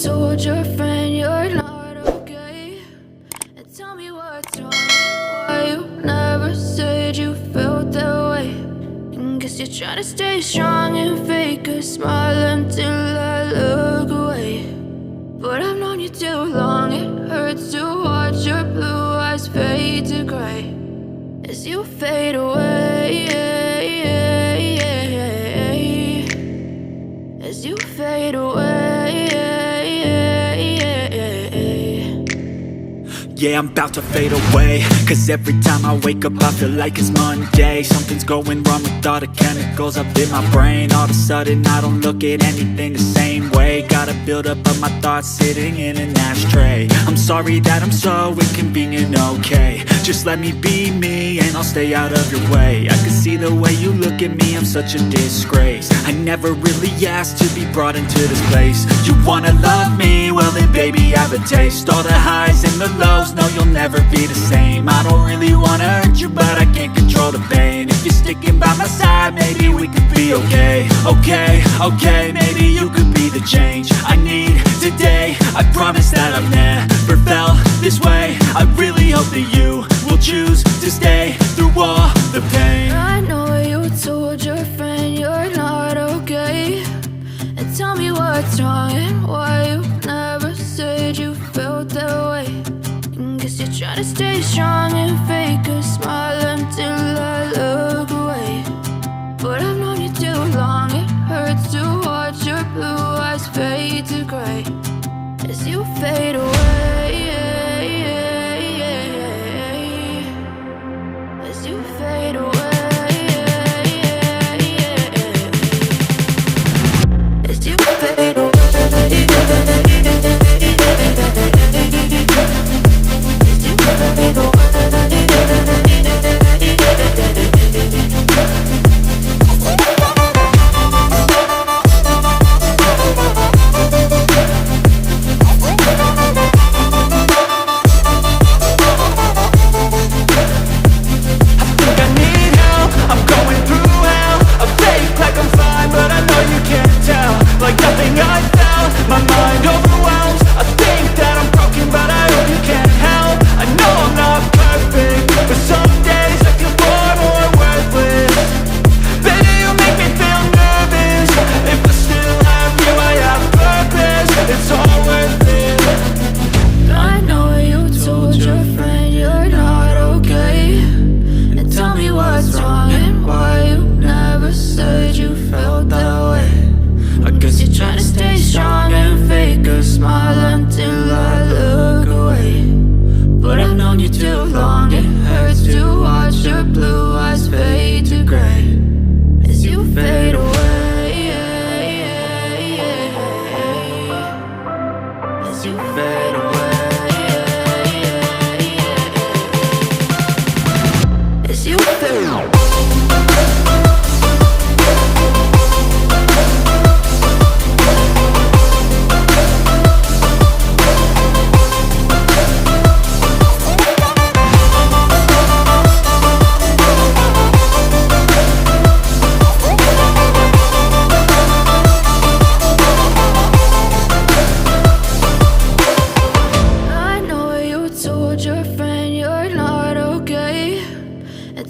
told your friend you're not okay? And tell me what's wrong, why you never said you felt that way. And guess you're trying to stay strong and fake a smile until I look away. But I've known you too long, it hurts to watch your blue eyes fade to gray as you fade away, as you fade away. Yeah, I'm about to fade away, cause every time I wake up I feel like it's Monday. Something's going wrong with all the chemicals up in my brain. All of a sudden I don't look at anything the same way. Got a buildup of my thoughts sitting in an ashtray. I'm sorry that I'm so inconvenient, okay? Just let me be me and I'll stay out of your way. I can see the way you look at me, I'm such a disgrace. I never really asked to be brought into this place. You wanna love me? Well then baby I have a taste. All the highs and the lows, no, you'll never be the same. I don't really wanna hurt you, but I can't control the pain. If you're sticking by my side, maybe we could be okay. Okay, maybe you could be the change I need today. I promise that I've never felt this way. I really hope that you will choose to stay through all the pain. I know you told your friend you're not okay. And tell me what's wrong and why you never said you felt that way. Guess you're trying to stay strong and fake a smile until I look away. But I've known you too long, it hurts to watch your blue eyes fade to gray as you fade away, as you fade away, as you fade away.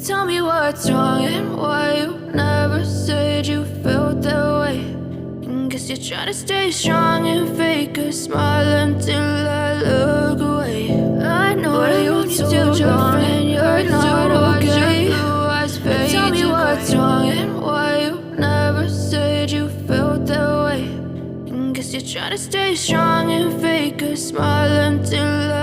Tell me what's wrong and why you never said you felt that way. And guess you're trying to stay strong and fake a smile until I look away. I know you told your friend you're not okay. Tell me what's wrong and why you never said you felt that way. And guess you're trying to stay strong and fake a smile until I